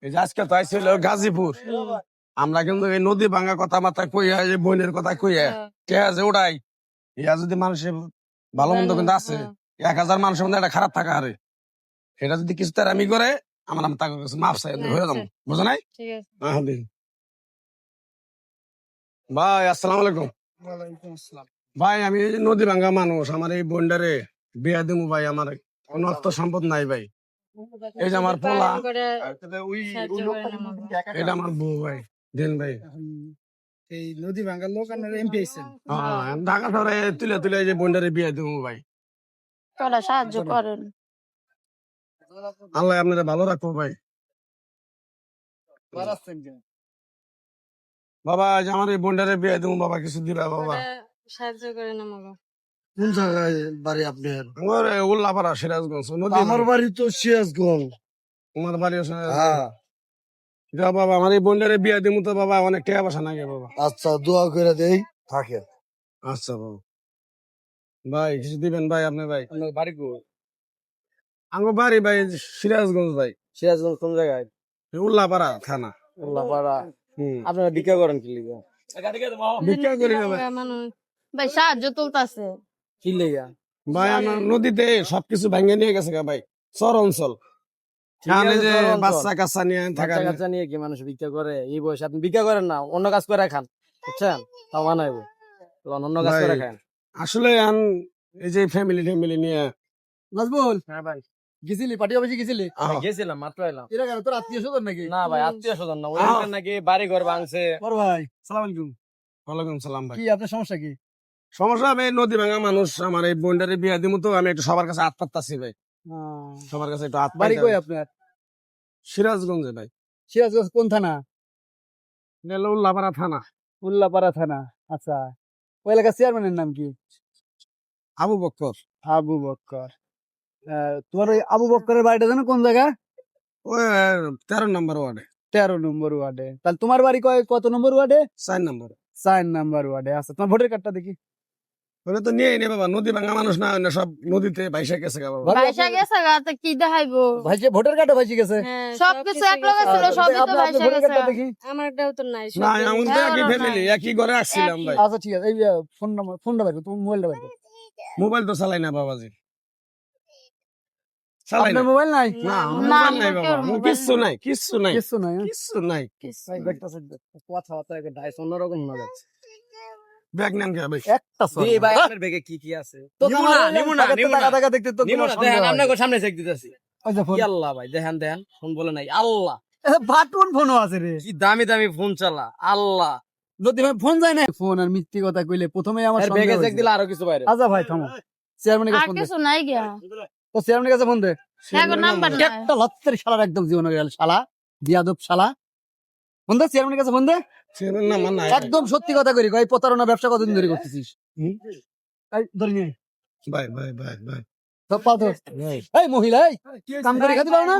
এই যে আজকে তো আইছিল গাজীপুর, আমরা কিন্তু এই নদী ভাঙা কথা মাথা কইয়া এই বইনের কথা কইয়া কে আছে ওটাই ইয়া যদি মানুষের ভালো মন্দ কিন্তু আছে 1000 মানুষের মধ্যে একটা খারাপ থাকা হারে এটা যদি কিছু তারামি করে আমার তাকে কাছে মাফ চাই হয়ে যাবো, বুঝো নাই? হ্যাঁ দিন ভাই, আসসালামু আলাইকুম। ভাই আমি এই যে নদী ভাঙ্গা মানুষ, আমার এই বন্ডারে বিয়া দিমু ভাই, আমার কোনো অর্থ সম্পদ নাই ভাই। এই যে আমার পোলা, এটা আমার বউ ভাই, দেন ভাই। এই নদী ভাঙ্গার লোক আপনার এমপি আইছেন। ঢাকা শহরে তুলে তুলে এই যে বন্ডারে বিয়া দিমু ভাই। তোরা সাহায্য করেন। আল্লাহ আপনারা ভালো রাখবো ভাই। বাবা আজ আমার এই বন্ডারে বিয়া দিমু বাবা, কিছু দিবা বাবা। সাহায্য করেন আমাকে। কোন জায়গায় বাড়ি আপনার? আমার উল্লাপাড়া সিরাজগঞ্জ নদী। আমার বাড়ি তো সিরাজগঞ্জ। তোমার বাড়ি আছে? হ্যাঁ। বাবা আমার এই বন্ডারে বিয়া দিমু তো বাবা অনেক টাকা পয়সা লাগে বাবা। আচ্ছা দোয়া করে দেই, থাকে। আচ্ছা বাবা, ভাই কিছু দিবেন ভাই আপনি ভাই। আপনার বাড়ি কই? আমার বাড়ি ভাই সিরাজগঞ্জ ভাই। সিরাজগঞ্জ কোন জায়গায়? উল্লাপাড়া থানা। উল্লাপাড়া। আপনারা ভিক্ষা করেন কি লিগা? ভিক্ষা করি না ভাই। ভাই সাহায্য তুলতাছে। কি লিগা? ভাই আমার নদীতে সবকিছু ভেঙে নিয়ে গেছে গা ভাই, চর অঞ্চল। এখানে যে বাচ্চা কাচ্চা নিয়ে থাকা, বাচ্চা কাচ্চা নিয়ে কি মানুষ ভিক্ষা করে? এই বয়সে আপনি ভিক্ষা করেন না, অন্য কাজ করে খান, বুঝছেন? তাও মানাইবো, অন্য কাজ করে খান। আসলে এই যে ফ্যামিলি নিয়ে। নাজবুল, হ্যাঁ ভাই, গেছিলি পার্টি অফিসে গেছিলি? গেছিলাম মাত্র এলাম। এরা কেন তোর আত্মীয় স্বজন নাকি? না ভাই, আত্মীয় স্বজন না, ওই নাকি বাড়ি ঘর ভাঙছে। বড় ভাই সালাম আলাইকুম। ওয়ালাইকুম সালাম ভাই। কি আপনার সমস্যা কি? সমস্যা আমি নদী ভাঙা মানুষ, আমার এই বন্ডারে বিয়া দিমু তো আমি একটু সবার কাছে হাত পাততাছি ভাই, সবার কাছে একটু হাত বাড়ি পাইতে কই হবে। আপনার? সিরাজগঞ্জে ভাই। সিরাজগঞ্জ কোন থানা? উল্লাপাড়া থানা। উল্লাপাড়া থানা। আচ্ছা, ওই এলাকার চেয়ারম্যানের নাম কি? আবু বক্কর। আবু বক্কর। তোমার ওই আবু বক্করের বাড়িটা জানো কোন জায়গা? ওই 13 নম্বর ওয়ার্ডে। 13 নম্বর ওয়ার্ডে। তাহলে তোমার বাড়ি কত নম্বর ওয়ার্ডে? 4 নম্বর। 4 নম্বর ওয়ার্ডে। আচ্ছা, তোমার ভোটার কার্ডটা দেখি। ওটা তো নিয়ে নে বাবা, নদী ভাঙা মানুষ না, অন্য সব নদীতে ভাইসা গেছে গা বাবা। ভাইসা গেছে গা, তো কি দেখাইবো? ভাইসে ভোটার কার্ডটা ভাইসে গেছে। সবকিছু এক লগে ছিল, সবই তো আপনার ভাইসা ভোটার গেছে। কার্ডটা দেখি। আমারটাও তো নাই। না আমাদের তো একই আমারও ফ্যামিলি, নাই। একই ঘরে আসছিলাম ভাই। আচ্ছা ঠিক আছে, এই ফোনটা বের করো, তুমি মোবাইলটা বের করো। মোবাইল তো চালাই না বাবাজি, চালাই না। আপনার মোবাইল নাই? না না, মোবাইল নাই বাবা, মোবাইল নাই। কিচ্ছু নাই, কিচ্ছু নাই, কিছু নাই। কিচ্ছু নাই। ভাই দেখতেছেন কথাবার্তা একটা ডাইস অন্যরকম শোনা যাচ্ছে। ব্যাগ নেন কে ভাই? একটা জি ভাই, আপনার ব্যাগে কি কি আছে? তো নিমু তোমার না, নিমু না, নিমু না। টাকা দেখতে তো নিমু তোমার না, সন্দেহ দেখেন হয়। আপনাকে সামনে চেক দিতেছি। ওই যে ফোন। কি আল্লাহ ভাই, দেখেন ফোন বলে নাই আল্লাহ। বাটন ফোনও আছে রে। কি দামি দামি ফোন চালা আল্লাহ। যদি ভাই ফোন যায় না, ফোন আর মিথ্যে কথা কইলে প্রথমেই আমার এর সন্দেহ ব্যাগে চেক হয়েছে। দিলে আরো কিছু বাইরে। আচ্ছা ভাই থামো, চেয়ারম্যানের আর কাছে ফোন দে। কিছু নাই গিয়া। তো চেয়ারম্যানের কাছে ফোন দে। হ্যাঁ গো, নাম্বার নাই। একটা লত্তের শালার একদম জীবনে গেল শালা, বিয়াদব শালা। ফোন দে চেয়ারম্যানের কাছে ফোন দে। ছেলের নাম আর নাই একদম সত্যি কথা করি, এই প্রতারণা ব্যবসা কতদিন ধরে করতেছিস? এই ধরে নিয়ে ভাই ভাই ভাই ভাই। সব পা ধর। এই মহিলা, এই কাম করে খেতে পারো না?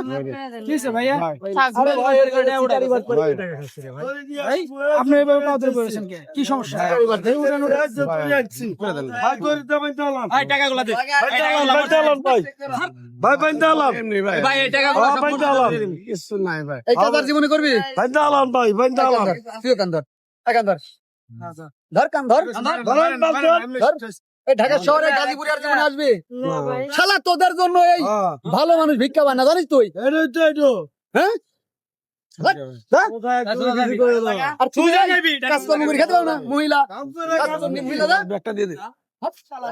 কি হইছে ভাইয়া? আরে ভাই এর কারণে উঠারি বাদ করে ভাই। টাকা খাচ্ছে রে ভাই। এই আপনি এভাবে পা ধরে করেছেন কে? কি সমস্যা? এবার ধরে উঠানো করে দেন ভাই। এই টাকাগুলো দে। এমনি ভাই। ভাই এই টাকাগুলো সব ফোন দে। কিচ্ছু নাই ভাই। এই কাজ আর জীবনে করবি? তুইও কান ধর। এই কান ধর। ধর কান ধর। ধর। এই ঢাকা শহরে গাজীপুরে আর জীবনে আসবি? না ভাই। শালা তোদের জন্য এই ভালো মানুষ ভিক্ষা পায় না, জানিস তুই? হ্যাঁ? আর তুই কাজকর্ম করে খেতে পারো না? মহিলা কাজকর্ম মহিলা যা। ব্যাগটা দিয়ে দে। হাপ শালা।